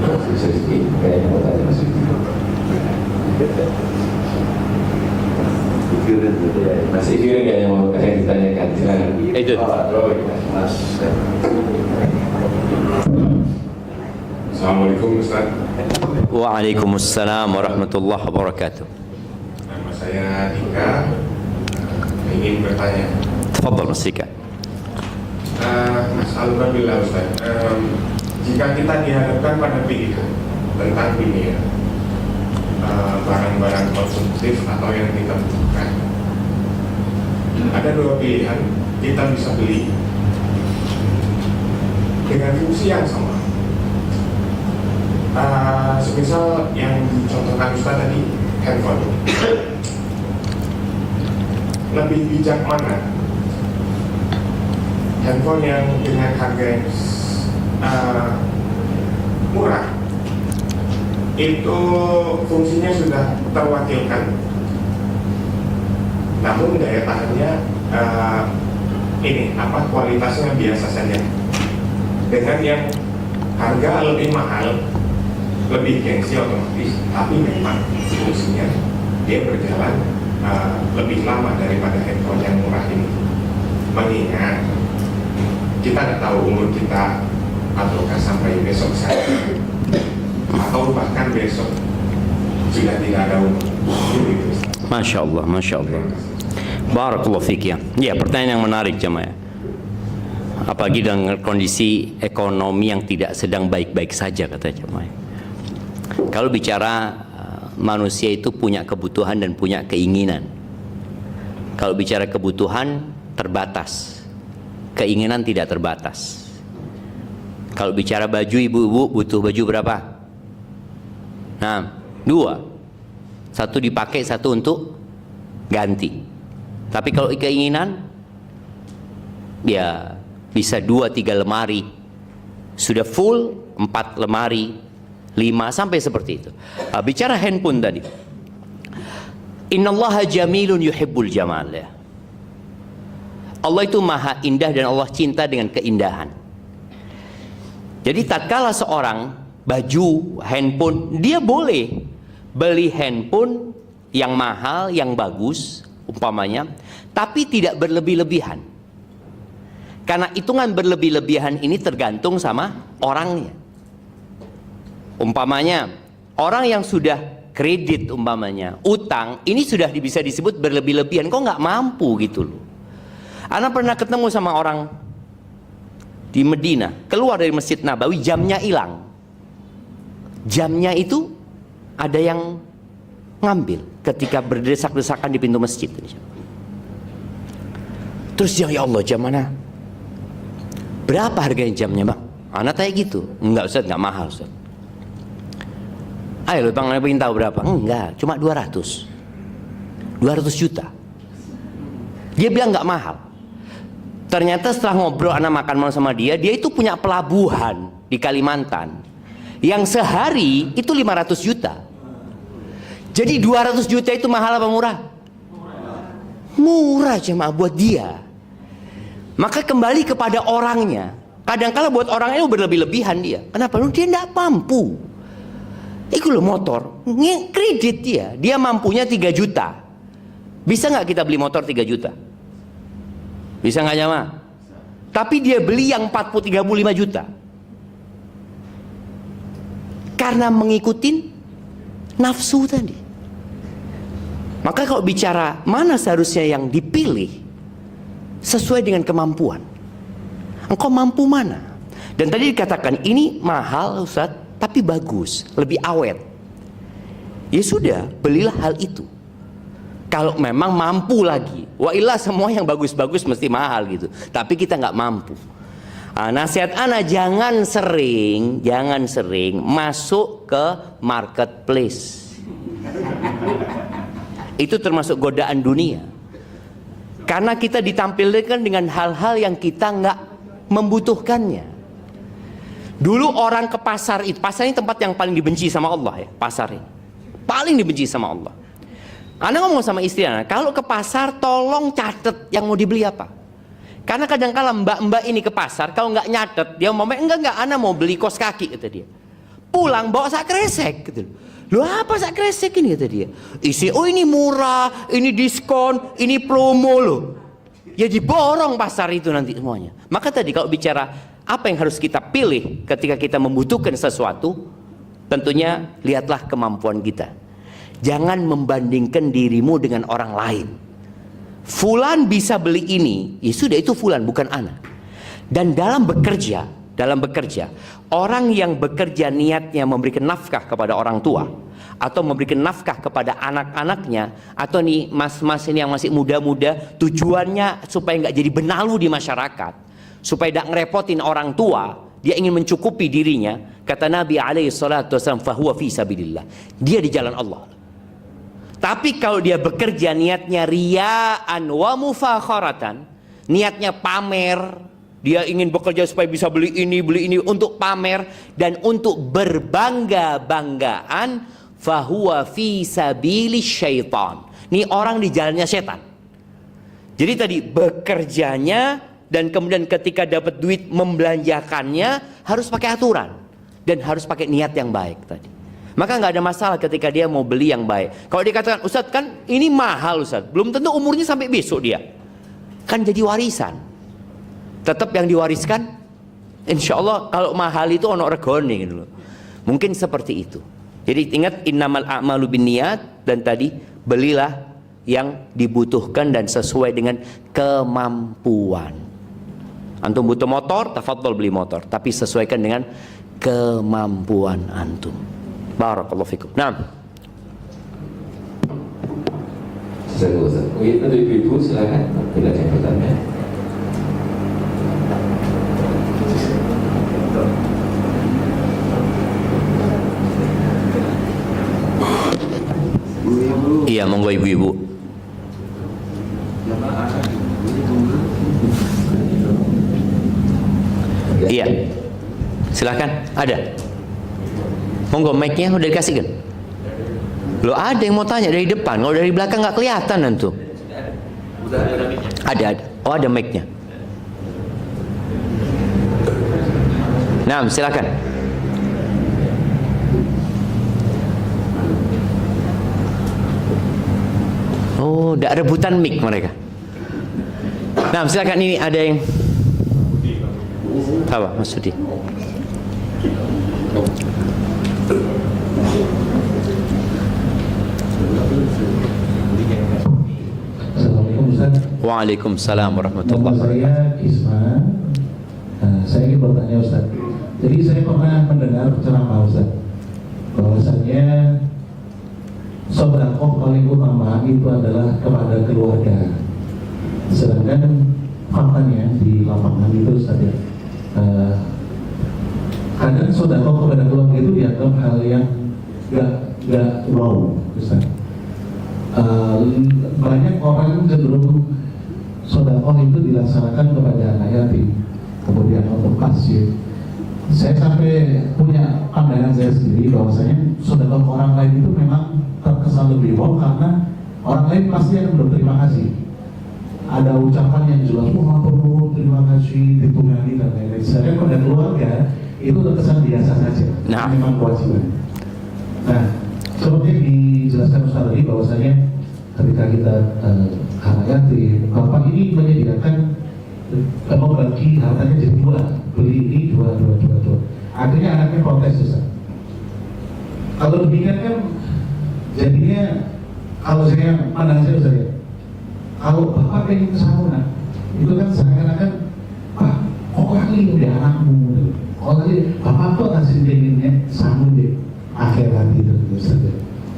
Mas Rizky, kayaknya mau tanya Mas Rizky. Mas Ikirin kayaknya mau ditanyakan. Silakan. Itu. Mas. Assalamualaikum Ustaz. Waalaikumsalam warahmatullahi wabarakatuh. Nama saya Dika. Ingin bertanya. Tafadhal Mas Dika. Mas Alhamdulillah Ustaz. Jika kita dihadapkan pada pilihan tentang dunia, barang-barang konsumtif atau yang kita butuhkan, ada 2 pilihan. Kita bisa beli dengan fungsi yang sama. Semisal yang dicontohkan Ustaz tadi, handphone. Lebih bijak mana handphone yang dengan harga yang murah itu fungsinya sudah terwakilkan, namun daya tahannya kualitasnya biasa saja. Dengan yang harga lebih mahal, lebih gengsi otomatis, tapi memang fungsinya dia berjalan lebih lama daripada handphone yang murah ini. Mengingat kita nggak tahu umur kita ataukah sampai besok saja, atau bahkan besok sudah tidak ada umur. Masya Allah, Masya Allah. Barakallahu fiik ya. Ya, pertanyaan yang menarik jemaah. Apalagi dengan kondisi ekonomi yang tidak sedang baik-baik saja kata jemaah. Kalau bicara manusia itu punya kebutuhan dan punya keinginan. Kalau bicara kebutuhan terbatas, keinginan tidak terbatas. Kalau bicara baju, ibu-ibu butuh baju berapa? Nah, 2. Satu dipakai, satu untuk ganti. Tapi kalau keinginan, ya bisa 2-3 lemari. Sudah full 4 lemari, 5 sampai seperti itu. Bicara handphone tadi. Innallaha jamilun yuhibbul jamal ya. Allah itu maha indah dan Allah cinta dengan keindahan. Jadi tatkala seorang baju handphone, dia boleh beli handphone yang mahal, yang bagus umpamanya, tapi tidak berlebih-lebihan. Karena hitungan berlebih-lebihan ini tergantung sama orangnya. Umpamanya orang yang sudah kredit umpamanya, utang, ini sudah bisa disebut berlebih-lebihan. Kok nggak mampu gitu loh. Ana pernah ketemu sama orang di Medina, keluar dari Masjid Nabawi, jamnya hilang. Jamnya itu ada yang ngambil ketika berdesak-desakan di pintu masjid. Terus ya Allah, jam mana? Berapa harganya jamnya bang? Ana tanya gitu. Enggak Ustaz, enggak mahal Ustaz. Ayo bang, Ana pengen tahu berapa? Enggak, cuma 200 juta. Dia bilang enggak mahal. Ternyata setelah ngobrol Ana makan malam sama dia itu punya pelabuhan di Kalimantan yang sehari itu 500 juta. Jadi 200 juta itu mahal apa murah? Murah jemaah buat dia. Maka kembali kepada orangnya. Kadang-kala buat orangnya itu berlebih-lebihan dia. Kenapa? Dia tidak mampu. Itu loh motor, kredit dia. Dia mampunya 3 juta. Bisa nggak kita beli motor 3 juta? Bisa nggak jemaah? Tapi dia beli yang 35 juta. Karena mengikuti nafsu tadi. Maka kalau bicara mana seharusnya yang dipilih sesuai dengan kemampuan. Engkau mampu mana? Dan tadi dikatakan ini mahal Ustaz, tapi bagus, lebih awet. Ya sudah, belilah hal itu. Kalau memang mampu lagi. Wa illa semua yang bagus-bagus mesti mahal gitu. Tapi kita nggak mampu. Nasihat ana jangan sering masuk ke marketplace. Itu termasuk godaan dunia. Karena kita ditampilkan dengan hal-hal yang kita nggak membutuhkannya. Dulu orang ke pasar itu, pasar ini tempat yang paling dibenci sama Allah ya, pasar ini. Paling dibenci sama Allah. Ana ngomong sama istri Ana, kalau ke pasar tolong catet yang mau dibeli apa. Karena kadang-kala mbak-mbak ini ke pasar, kalau nggak nyatet, dia mau enggak, Ana mau beli kos kaki kata dia. Pulang bawa sak kresek gitu. Loh apa sak kresek ini kata dia. Isi, oh ini murah, ini diskon, ini promo loh. Ya diborong pasar itu nanti semuanya. Maka tadi kalau bicara apa yang harus kita pilih ketika kita membutuhkan sesuatu, tentunya lihatlah kemampuan kita. Jangan membandingkan dirimu dengan orang lain. Fulan bisa beli ini, ya sudah itu fulan bukan ana. Dan dalam bekerja, orang yang bekerja niatnya memberikan nafkah kepada orang tua atau memberikan nafkah kepada anak-anaknya, atau nih mas-mas ini yang masih muda-muda, tujuannya supaya nggak jadi benalu di masyarakat, supaya tidak ngerepotin orang tua, dia ingin mencukupi dirinya. Kata Nabi alaihi salatu wasallam, fahuwa fi sabilillah, dia di jalan Allah. Tapi kalau dia bekerja niatnya riya'an wa mufakharatan, niatnya pamer, Dia ingin bekerja supaya bisa beli ini untuk pamer dan untuk berbangga-banggaan, fahuwa fi sabilis syaitan. Ini orang di jalannya setan. Jadi tadi bekerjanya dan kemudian ketika dapat duit membelanjakannya harus pakai aturan dan harus pakai niat yang baik tadi. Maka nggak ada masalah ketika dia mau beli yang baik. Kalau dikatakan, Ustadz kan ini mahal Ustadz, belum tentu umurnya sampai besok dia. Kan jadi warisan. Tetap yang diwariskan, insya Allah kalau mahal itu ono regone gitu loh. Mungkin seperti itu. Jadi ingat innamal a'malu binniyat, dan tadi belilah yang dibutuhkan dan sesuai dengan kemampuan. Antum butuh motor, tafadhol beli motor, tapi sesuaikan dengan kemampuan antum. Barakallahu fikum. Nah, Mungkin untuk ibu-ibu silakan bila ada yang bertanya. iya monggo ibu-ibu. Iya, silakan. Ada. Monggo mic-nya udah dikasih kan? Loh ada yang mau tanya dari depan, kalau dari belakang nggak kelihatan nanti. Ada. Oh ada mic-nya. Nah silakan. Oh, tidak rebutan mic mereka. Nah silakan, ini ada yang apa Mas Sudi? Assalamualaikum Ustaz. Waalaikumsalam warahmatullahi Nama wabarakatuh. saya Isma. Saya ingin bertanya Ustaz. Jadi saya pernah mendengar ceramah Ustaz bahwasanya sedekah paling utama itu adalah kepada keluarga. Sedangkan faktanya di lapangan itu Ustaz ya, kadang sedekah kepada keluarga itu dianggap hal yang gak wow Ustaz. Banyak orang cenderung sedekah itu dilaksanakan kepada anak yatim, kemudian untuk masjid. Saya sampai punya pandangan saya sendiri bahwasanya sedekah ke orang lain itu memang terkesan lebih wow karena orang lain pasti akan berterima kasih. Ada ucapan yang jelas, wah perlu terima kasih, ditunggangi dan lain-lain. Sedangkan pada keluarga itu terkesan biasa saja, memang kewajiban. Nah, seperti yang dijelaskan Ustaz tadi bahwasanya ketika kita anak yatim, bapak ini menyediakan mau bagi hartanya jadi dua, beli ini dua. Akhirnya anaknya protes Ustaz. Kalau demikian kan jadinya, kalau saya pandang saya kalau bapak pengen ke sana, itu kan seakan-akan kok kali udah anakmu, kok kali bapak tuh kasih pengennya sama deh akhirat itu Ustaz.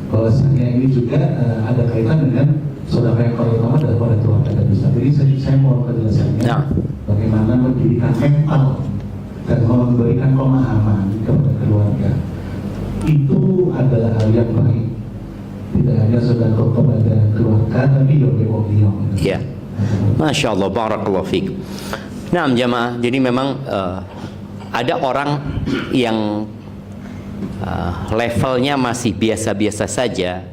Bahwasanya ini juga ada kaitan dengan saudara yang paling utama daripada keluarga dan Ustaz. Jadi saya mohon penjelasannya bagaimana mendidikan mental dan memberikan pemahaman kepada keluarga itu adalah hal yang baik. Tidak hanya sedekah kepada keluarga, tapi yong. Ya, Masya Allah, barakallahu fiik. Nah jamaah, jadi memang ada orang yang levelnya masih biasa-biasa saja.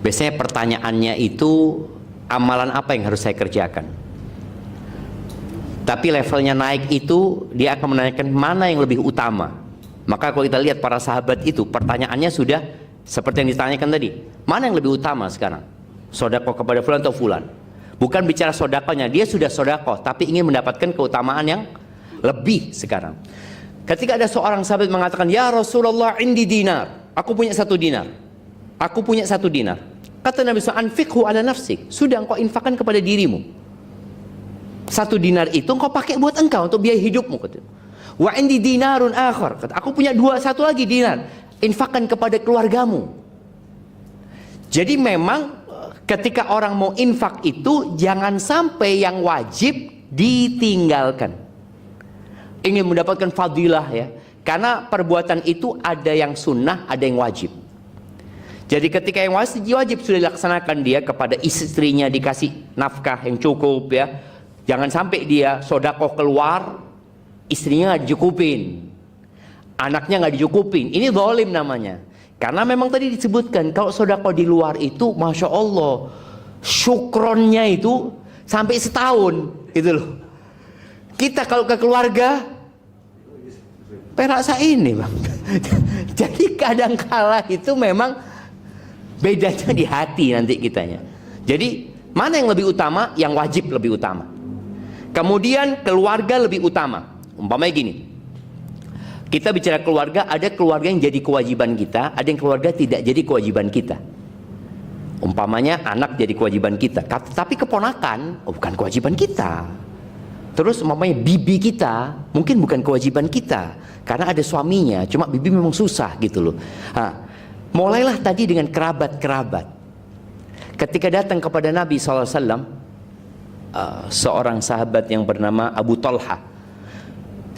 Biasanya pertanyaannya itu, amalan apa yang harus saya kerjakan? Tapi levelnya naik itu, dia akan menanyakan mana yang lebih utama. Maka kalau kita lihat para sahabat itu, pertanyaannya sudah seperti yang ditanyakan tadi. Mana yang lebih utama sekarang? Sedekah kepada fulan atau fulan? Bukan bicara sedekahnya, dia sudah sedekah, tapi ingin mendapatkan keutamaan yang lebih sekarang. Ketika ada seorang sahabat mengatakan, ya Rasulullah indi dinar, aku punya 1 dinar. Aku punya 1 dinar. Kata Nabi SAW, anfiqhu ala nafsik, sudah engkau infakkan kepada dirimu. 1 dinar itu engkau pakai buat engkau, untuk biaya hidupmu. Kata. Wa indi dinarun akhar, kata, aku punya 1 lagi dinar, infakkan kepada keluargamu. Jadi memang ketika orang mau infak itu jangan sampai yang wajib ditinggalkan. Ingin mendapatkan fadilah ya, karena perbuatan itu ada yang sunnah, ada yang wajib. Jadi ketika yang wajib sudah dilaksanakan, dia kepada istrinya dikasih nafkah yang cukup ya. Jangan sampai dia sedekah keluar istrinya nggak dicukupin, anaknya nggak dicukupin, ini zalim namanya. Karena memang tadi disebutkan kalau sedekah di luar itu, masya Allah, syukronnya itu sampai setahun, gitu loh. Kita kalau ke keluarga, perasa ini bang. Jadi kadang-kala itu memang bedanya di hati nanti kitanya. Jadi mana yang lebih utama? Yang wajib lebih utama. Kemudian keluarga lebih utama. Umpamanya gini, kita bicara keluarga, ada keluarga yang jadi kewajiban kita, ada yang keluarga tidak jadi kewajiban kita. Umpamanya anak jadi kewajiban kita, tapi keponakan bukan kewajiban kita. Terus umpamanya bibi kita mungkin bukan kewajiban kita karena ada suaminya, cuma bibi memang susah gitu loh. Mulailah tadi dengan kerabat-kerabat. Ketika datang kepada Nabi SAW, seorang sahabat yang bernama Abu Talha,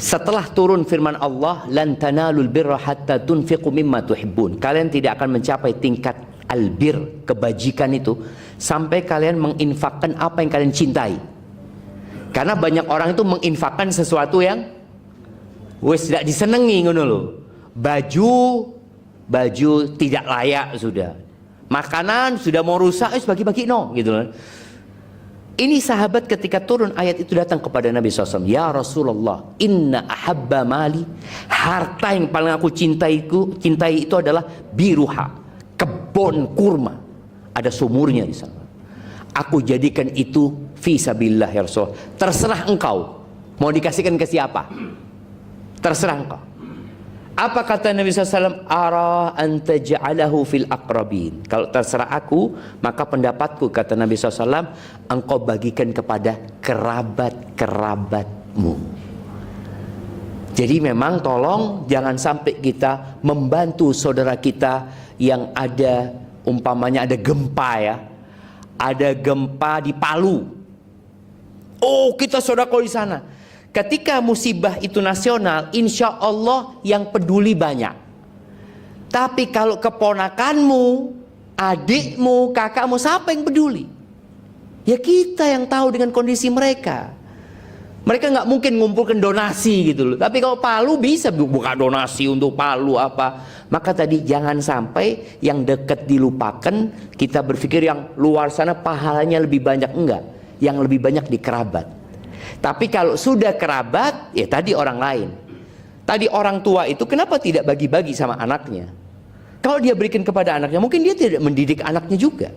setelah turun firman Allah, lan tanalul birra hatta tunfiqu mimma tuhibbun, kalian tidak akan mencapai tingkat albir, kebajikan itu, sampai kalian menginfakkan apa yang kalian cintai. Karena banyak orang itu menginfakkan sesuatu yang wis tidak disenangi, ngono lho. Baju tidak layak sudah, makanan sudah mau rusak, bagi-bagi no, gitu loh. Ini sahabat ketika turun ayat itu datang kepada Nabi SAW. Ya Rasulullah, inna ahabba mali, harta yang paling aku cintai itu adalah biruha, kebun kurma, ada sumurnya di sana. Aku jadikan itu fisabilillah ya Rasul. Terserah engkau mau dikasihkan ke siapa, terserah engkau. Apa kata Nabi SAW? Ara anta ja'alahu fil aqrabin. Kalau terserah aku, maka pendapatku, kata Nabi SAW, engkau bagikan kepada kerabat-kerabatmu. Jadi memang tolong jangan sampai kita membantu saudara kita yang ada, umpamanya ada gempa ya, ada gempa di Palu. Oh, kita sedekah di sana. Ketika musibah itu nasional, insya Allah yang peduli banyak. Tapi kalau keponakanmu, adikmu, kakakmu, siapa yang peduli? Ya kita yang tahu dengan kondisi mereka. Mereka nggak mungkin ngumpulkan donasi gitu loh. Tapi kalau Palu bisa buka donasi untuk Palu apa. Maka tadi jangan sampai yang dekat dilupakan. Kita berpikir yang luar sana pahalanya lebih banyak. Enggak, yang lebih banyak di kerabat. Tapi kalau sudah kerabat, ya tadi orang lain. Tadi orang tua itu kenapa tidak bagi-bagi sama anaknya? Kalau dia berikan kepada anaknya, mungkin dia tidak mendidik anaknya juga.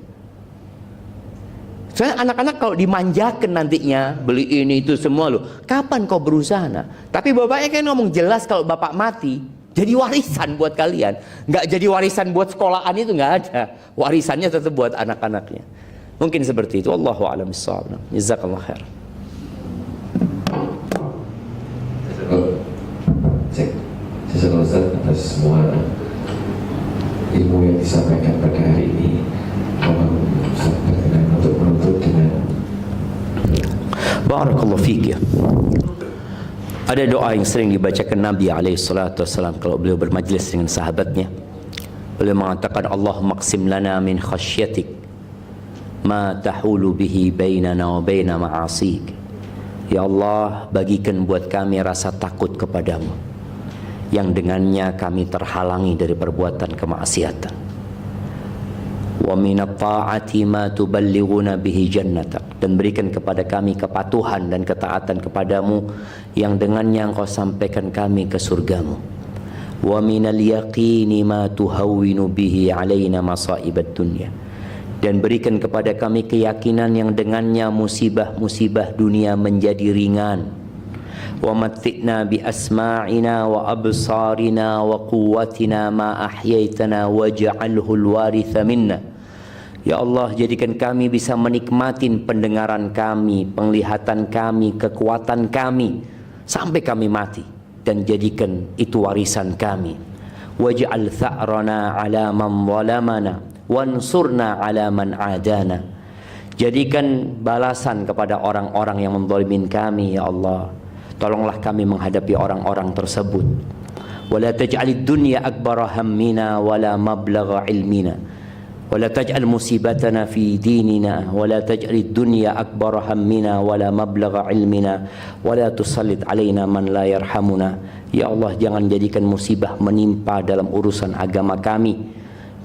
Soalnya anak-anak kalau dimanjakan nantinya, beli ini itu semua loh. Kapan kau berusaha? Tapi bapaknya kan ngomong jelas kalau bapak mati, jadi warisan buat kalian. Nggak jadi warisan buat sekolahan itu nggak ada. Warisannya tetap buat anak-anaknya. Mungkin seperti itu. Wallahu a'lam bishawab. Jazakallah khair. Cek, sesuai Ustaz atas semua ilmu yang disampaikan pada hari ini. Untuk menutup dengan Barakallahu fiik ya. Ada doa yang sering dibacakan Nabi SAW kalau beliau bermajlis dengan sahabatnya. Beliau mengatakan, Allahumma qsim lana min khasyatik ma tahulu bihi bainana wa baina ma'asik. Ya Allah, bagikan buat kami rasa takut kepadamu yang dengannya kami terhalangi dari perbuatan kemaksiatan. Wa minat ta'ati ma tuballighuna bihi jannatak, dan berikan kepada kami kepatuhan dan ketaatan kepadamu yang dengannya engkau sampaikan kami ke surgamu. Wa minal yaqini ma tuhawwinu bihi alaina masaibat dunya, dan berikan kepada kami keyakinan yang dengannya musibah-musibah dunia menjadi ringan. Wa matti'na bi asma'ina wa absarina wa quwwatina ma ahyaitana waj'alhu al-waritha minna. Ya Allah, jadikan kami bisa menikmatin pendengaran kami, penglihatan kami, kekuatan kami sampai kami mati, dan jadikan itu warisan kami. Waj'al tha'rana 'ala man zalamana wansurna 'ala man 'adana. Jadikan balasan kepada orang-orang yang menzalimin kami, ya Allah. Tolonglah kami menghadapi orang-orang tersebut. Wala taj'alid dunya akbara hammina wala mablagha ilmina. ولا تجعل مصيبتنا في ديننا ولا تجعل الدنيا أكبر همنا ولا مبلغ علمنا ولا تسلط علينا من لا يرحمنا. Ya Allah, jangan jadikan musibah menimpa dalam urusan agama kami,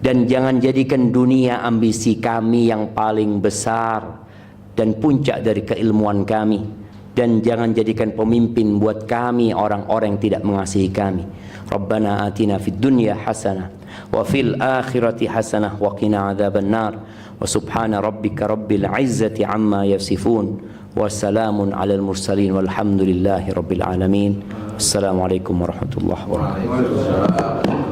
dan jangan jadikan dunia ambisi kami yang paling besar dan puncak dari keilmuan kami, dan jangan jadikan pemimpin buat kami orang-orang yang tidak mengasihi kami. Rabbana atina fid dunya hasanah wa fil akhirati hasanah wa qina adzaban nar. Wa subhana rabbika rabbil izzati amma yasifun wa salamun alal mursalin walhamdulillahi rabbil alamin. Assalamualaikum warahmatullahi wabarakatuh.